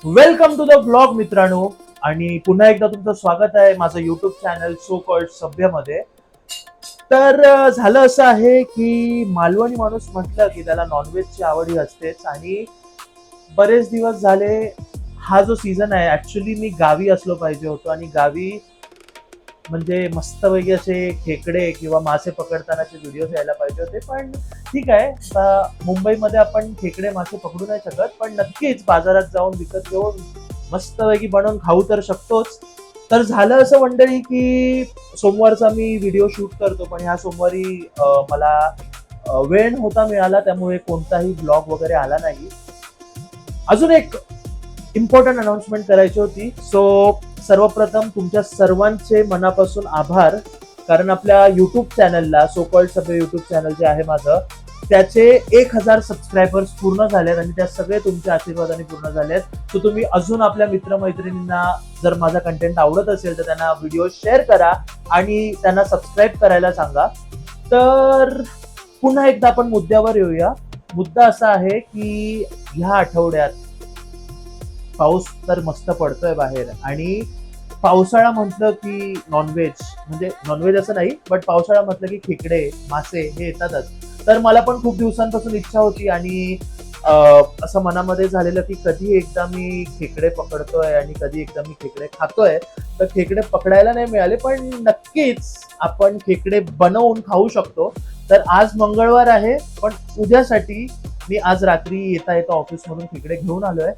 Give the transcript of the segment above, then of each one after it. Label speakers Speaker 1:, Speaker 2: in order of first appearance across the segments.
Speaker 1: Welcome to the blog मित्रांनो. आणि पुन्हा एकदा तुमचं स्वागत आहे माझं युट्यूब चॅनल सो कॉल्ड सभ्यमध्ये. तर झालं असं आहे की मालवणी माणूस म्हटलं की त्याला नॉनव्हेजची आवड ही असतेच. आणि बरेच दिवस झाले हा जो सीझन आहे, ऍक्च्युली मी गावी असलो पाहिजे होतो आणि गावी म्हणजे मस्तपैकी असे खेकडे किंवा मासे पकडतानाचे व्हिडिओज यायला पाहिजे होते. पण ठीक आहे, आता मुंबईमध्ये आपण खेकडे मासे पकडू नाही शकत, पण नक्कीच बाजारात जाऊन विकत घेऊन मस्तपैकी बनवून खाऊ तर शकतोच. तर झालं असं मंडळी की सोमवारचा मी व्हिडिओ शूट करतो, पण ह्या सोमवारी मला वेळ नव्हता मिळाला, त्यामुळे कोणताही ब्लॉग वगैरे आला नाही. अजून एक इम्पॉर्टंट अनाउन्समेंट करायची होती. सो सर्वप्रथम तुमच्या सर्वांचे मनापासून आभार, कारण आपल्या युट्यूब चॅनलला सो कॉल्ड सभ्य युट्यूब चॅनल जे आहे माझं, त्याचे 1000 सबस्क्रायबर्स पूर्ण झालेत आणि त्या सगळे तुमच्या आशीर्वादाने पूर्ण झालेत. तर तुम्ही अजून आपल्या मित्रमैत्रिणींना जर माझा कंटेंट आवडत असेल तर त्यांना व्हिडिओ शेअर करा आणि त्यांना सबस्क्राईब करायला सांगा. तर पुन्हा एकदा आपण मुद्द्यावर येऊया. मुद्दा असा आहे की ह्या आठवड्यात पाऊस तर मस्त पडतोय बाहेर, आणि पावसाळा म्हटलं की नॉनव्हेज, म्हणजे नॉनव्हेज असं नाही, बट पावसाळा म्हटलं की खेकडे मासे हे येतातच. तर मला पण खूप दिवसांपासून इच्छा होती आणि असं मनामध्ये झालेलं की कधी एकदा मी खेकडे पकडतोय आणि कधी एकदा मी खेकडे खातोय. तर खेकडे पकडायला नाही मिळाले, पण नक्कीच आपण खेकडे बनवून खाऊ शकतो. तर आज मंगळवार आहे, पण उद्यासाठी मी आज रात्री येता येता ऑफिसमधून खेकडे घेऊन आलोय.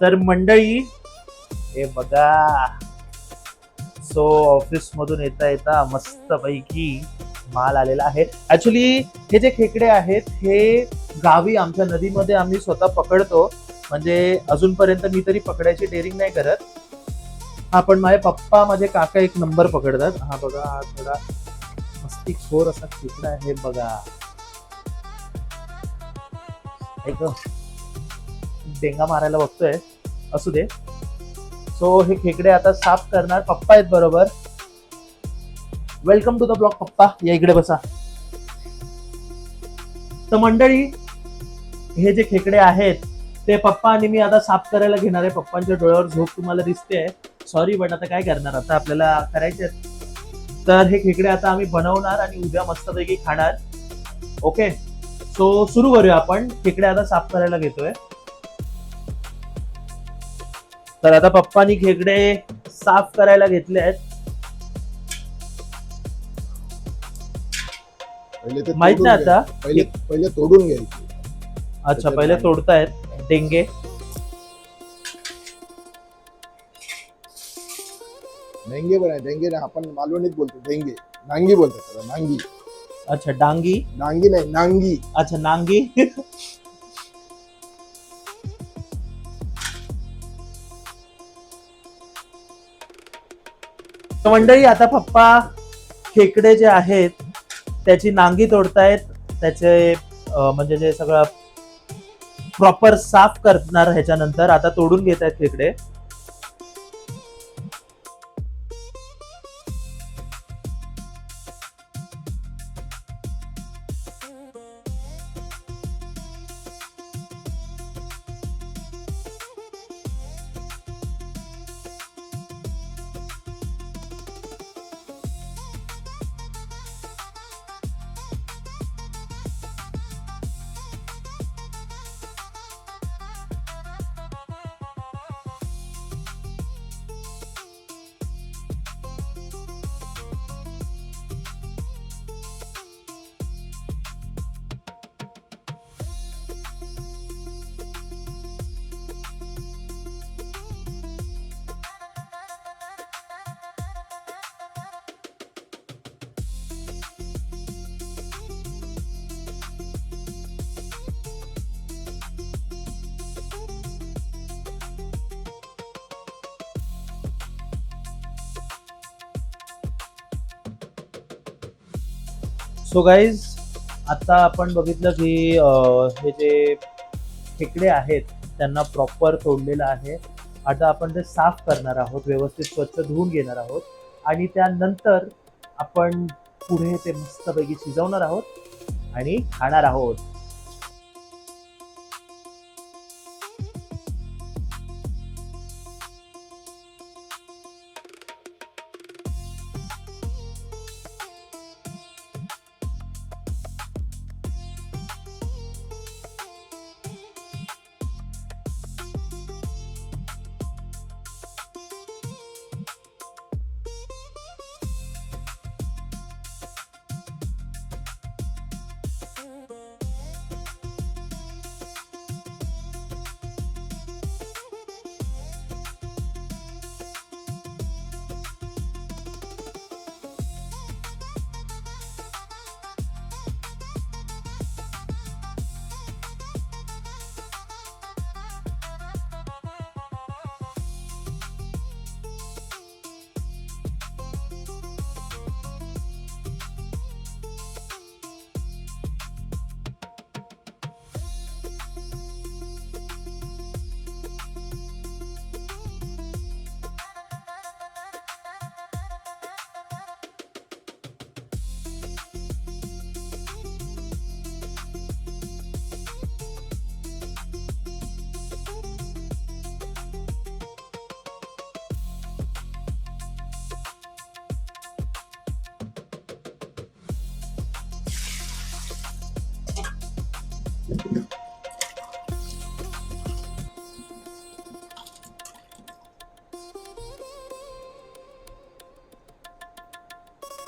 Speaker 1: तर मंडळी हे बघा, सो ऑफिस मधून येता येता मस्त पैकी माल आलेला आहे. ऍक्च्युली हे जे खेकडे आहेत हे गावी आमच्या नदीमध्ये आम्ही स्वतः पकडतो. म्हणजे अजूनपर्यंत मी तरी पकडायची डेअरिंग नाही करत. हा पण माझे पप्पा माझे काका एक नंबर पकडतात. हा बघा, हा थोडा मस्ती खोर असा खेकडा आहे बघा. एक डेंगा मारायला बघतोय, असू दे. सो हे खेकडे आता साफ करणार पप्पा आहेत बरोबर. वेलकम टू द ब्लॉग पप्पा, या इकडे बसा. तर मंडळी हे जे खेकडे आहेत ते पप्पा आणि मी आता साफ करायला घेणार आहे. पप्पांच्या डोळ्यावर झोप तुम्हाला दिसते, सॉरी, बट आता काय करणार, आता आपल्याला करायचे. तर हे खेकडे आता आम्ही बनवणार आणि उद्या मस्तपैकी खाणार. ओके, सो सुरू करूया आपण. खेकडे आता साफ करायला घेतोय. तर आता पप्पानी खेकडे साफ करायला घेतले आहेत.
Speaker 2: पहिले ते
Speaker 1: माहित
Speaker 2: तोडून
Speaker 1: नाही आता.
Speaker 2: पहिले पहिले तोडून घ्यायचे.
Speaker 1: अच्छा, पहिले तोडतायत डेंगे.
Speaker 2: डेंगे पण आहे. डेंगे नाही, आपण मालवणीत बोलतो डेंगे. नांगी बोलतात त्याला, नांगी.
Speaker 1: अच्छा, डांगी.
Speaker 2: नांगी नाही, नांगी.
Speaker 1: अच्छा, नांगी. तर मंडळी आता पप्पा खेकडे जे आहेत त्याची नांगी तोडतायत. त्याचे म्हणजे जे सगळं प्रॉपर साफ करणार ह्याच्यानंतर आता तोडून घेत आहेत खेकडे. सो गाईज, आता आपण बघितलं की हे जे खेकडे आहेत त्यांना प्रॉपर तोडलेलं आहे. आता आपण ते साफ करणार आहोत, व्यवस्थित स्वच्छ धुवून घेणार आहोत आणि त्यानंतर आपण पुढे ते मस्तपैकी शिजवणार आहोत आणि खाणार आहोत.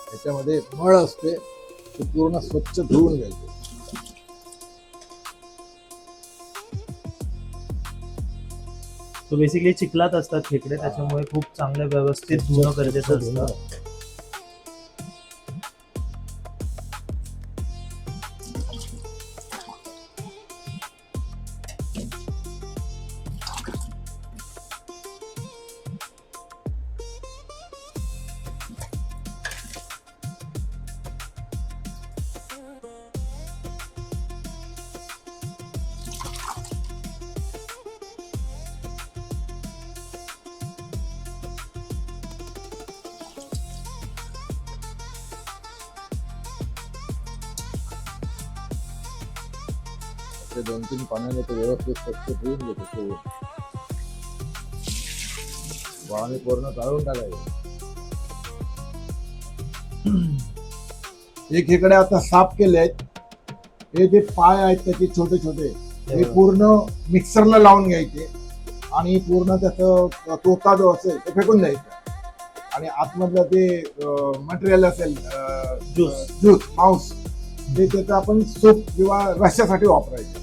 Speaker 2: त्याच्यामध्ये मळ असते, ते पूर्ण स्वच्छ धुवून घ्यायचे.
Speaker 1: तो बेसिकली चिखलात असतात खेकडे, त्याच्यामुळे खूप चांगलं व्यवस्थित धुणं गरजेचं असतं.
Speaker 2: ते 2-3 पाण्याने ते व्यवस्थित स्वच्छ धुवून घेतो. ते पाणी पूर्ण काढून टाकायचं. हे खेकडे आता साफ केले आहेत. हे जे पाय आहेत त्याचे छोटे छोटे, हे पूर्ण मिक्सरला लावून घ्यायचे आणि पूर्ण त्याचं तोता जो असेल तो फेकून द्यायचा आणि आतमधलं ते मटेरियल असेल, ज्यूस मांस, ते त्याचं आपण सूप किंवा रश्श्यासाठी वापरायचे.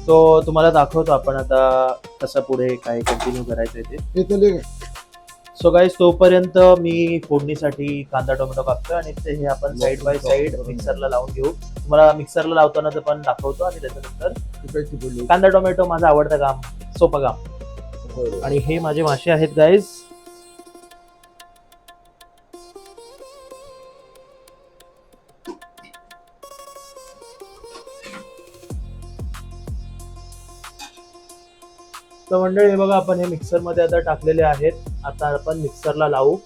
Speaker 1: तो तुम्हाला दाखवतो आपण आता कसं पुढे काय कंटिन्यू करायचंय ते.
Speaker 2: हे त्याले
Speaker 1: सो गाईज, तोपर्यंत मी फोडणीसाठी कांदा टोमॅटो कापतोय आणि ते हे आपण साईड बाय साईड मिक्सरला लावून घेऊ. तुम्हाला मिक्सरला लावताना ते पण दाखवतो आणि त्याच्यानंतर कांदा टोमॅटो माझं आवडतं काम, सोपं काम. आणि हे माझे मासे आहेत गाईज. तर मंडळी, हे बघा, आपण हे मिक्सर मध्ये आता टाकलेले आहेत. आता आपण मिक्सरला लावू.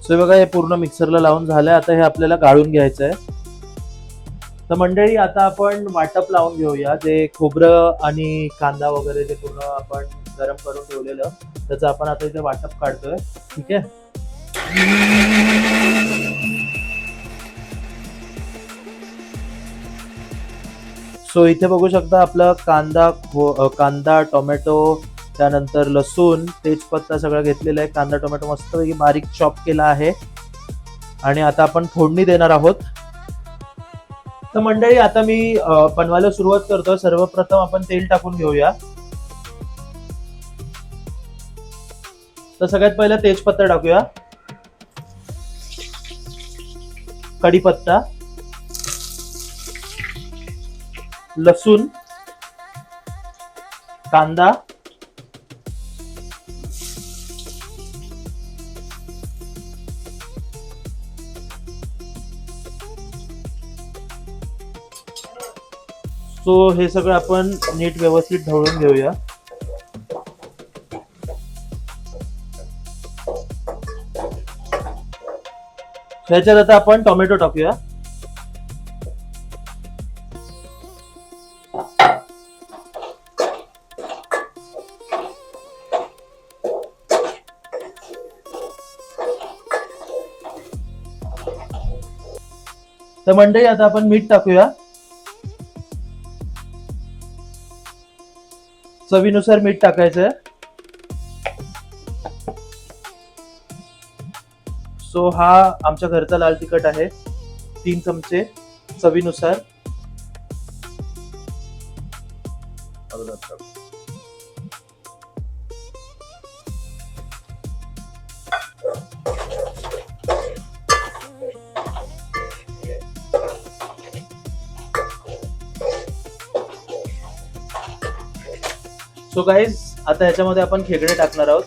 Speaker 1: सो बघा, हे पूर्ण मिक्सरला लावून झालंय. आता हे आपल्याला गाळून घ्यायचं आहे. तर मंडळी, आता आपण वाटप लावून घेऊया. जे खोबरं आणि कांदा वगैरे जे पूर्ण आपण गरम करून ठेवलेलं, त्याचं आपण आता इथे वाटप काढतोय. ठीक आहे. सो इथे बघू शकता आपला कांदा टोमॅटो, त्यानंतर लसूण, तेजपत्ता सगळं घेतलेलं आहे. कांदा टोमॅटो मस्तपैकी बारीक चॉप केला आहे आणि आता आपण फोडणी देणार आहोत. तर मंडळी, आता मी बनवायला सुरुवात करतो. सर्वप्रथम आपण तेल टाकून घेऊया. तर सगळ्यात पहिला तेजपत्ता टाकूया, कढीपत्ता, लसूण, कांदा, सो हे सगळं आपण नीट व्यवस्थित ढवळून घेऊया. ह्याच्यात आता आपण टोमॅटो टाकूया. तर मंडळी आता आपण मीठ टाकूया. चवीनुसार मीठ टाकायचंय. सो हा आमच्या घरचा लाल तिखट आहे, 3 चमचे चवीनुसार. सो गाईज, आता ह्याच्यामध्ये आपण खेकडे टाकणार आहोत.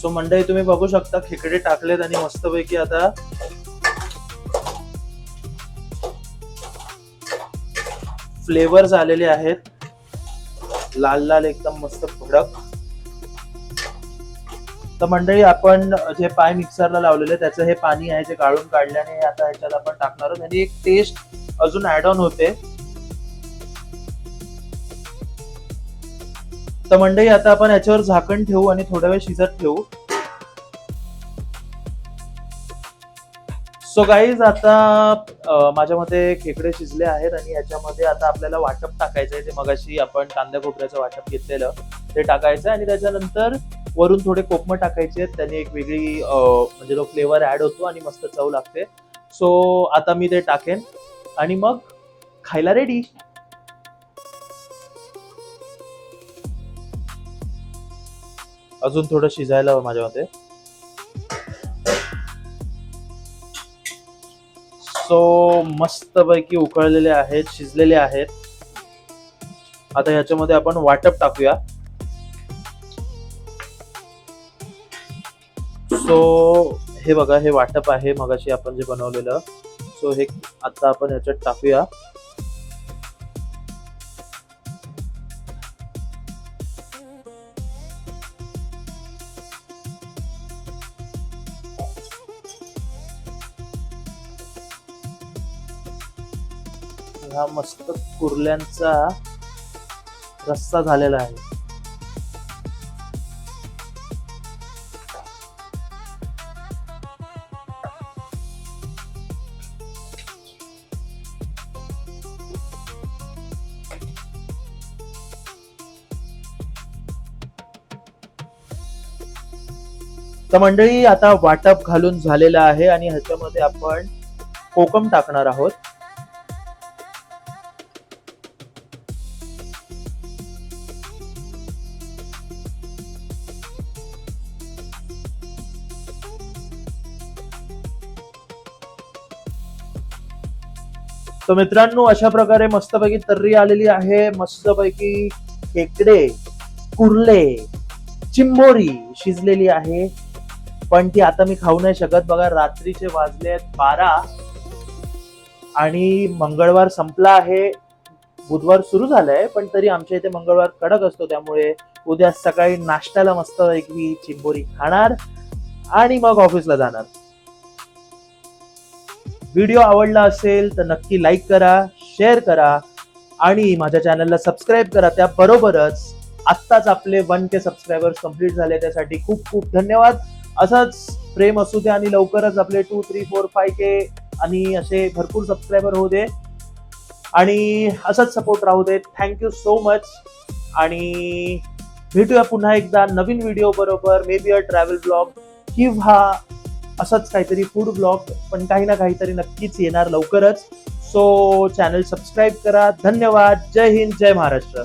Speaker 1: सो मंडळी, तुम्ही बघू शकता खेकडे टाकलेत आणि मस्तपैकी आता फ्लेवर्स आलेले आहेत, लाल लाल एकदम मस्त भडक. तर मंडळी, आपण जे पाय मिक्सरला लावलेले त्याचं हे पाणी आहे जे गाळून काढल्याने आता ह्याच्यात आपण टाकणार आहोत आणि एक टेस्ट अजून ऍड ऑन होते. तर मंडळी, आता आपण याच्यावर झाकण ठेवू आणि थोडा वेळ शिजत ठेवू. सो गाईज, आता माझ्या मते खेकडे शिजले आहेत आणि याच्यामध्ये आता आपल्याला वाटप टाकायचंय. ते मगाशी आपण कांदा खोबऱ्याचं वाटप घेतलेलं ते टाकायचं आणि त्याच्यानंतर वरून थोडे कोकमं टाकायचे आहेत. त्याने एक वेगळी म्हणजे तो फ्लेवर ऍड होतो आणि मस्त चव लागते. सो आता मी ते टाकेन आणि मग खायला रेडी. अजून थोडं शिजायला हवं माझ्या मते. सो मस्तपैकी उकळलेले आहेत, शिजलेले आहेत. आता ह्याच्यामध्ये आपण वाटप टाकूया. सो हे बघा, हे वाटप आहे मगाशी आपण जे बनवलेलं. सो हे आता आपण ह्याच्यात टाकूया. हा मस्त कुर्ल्यांचा रस्सा झालेला आहे. तर मंडळी, आता वाटप घालून झालेलं आहे आणि ह्याच्यामध्ये आपण कोकम टाकणार आहोत. तर मित्रांनो, अशा प्रकारे मस्तपैकी तर्री आलेली आहे. मस्तपैकी खेकडे, कुर्ले, चिंबोरी शिजलेली आहे. पण ती आता मी खाऊ नाही शकत. बघा, रात्रीचे वाजले 12 आणि मंगळवार संपला आहे, बुधवार सुरू झालाय. पण तरी आमच्या इथे मंगळवार कडक असतो, त्यामुळे उद्या सकाळी नाश्त्याला मस्तपैकी चिंबोरी खाणार आणि मग ऑफिसला जाणार. व्हिडिओ आवडला असेल तर नक्की लाईक करा, शेअर करा आणि माझ्या चॅनलला सबस्क्राईब करा. त्याबरोबरच आत्ताच आपले 1K सबस्क्रायबर्स कंप्लीट झाले, त्यासाठी खूप खूप धन्यवाद. असंच प्रेम असू दे आणि लवकरच आपले 2, 3, 4, 5K आणि असे भरपूर सबस्क्रायबर होऊ दे आणि असंच सपोर्ट राहू दे. थँक्यू सो मच आणि भेटूया पुन्हा एकदा नवीन व्हिडिओ बरोबर. May be a travel blog किंवा असंच काहीतरी फूड ब्लॉग, पण काही ना काहीतरी नक्कीच येणार लवकरच. सो चॅनल सबस्क्राईब करा. धन्यवाद. जय हिंद, जय महाराष्ट्र.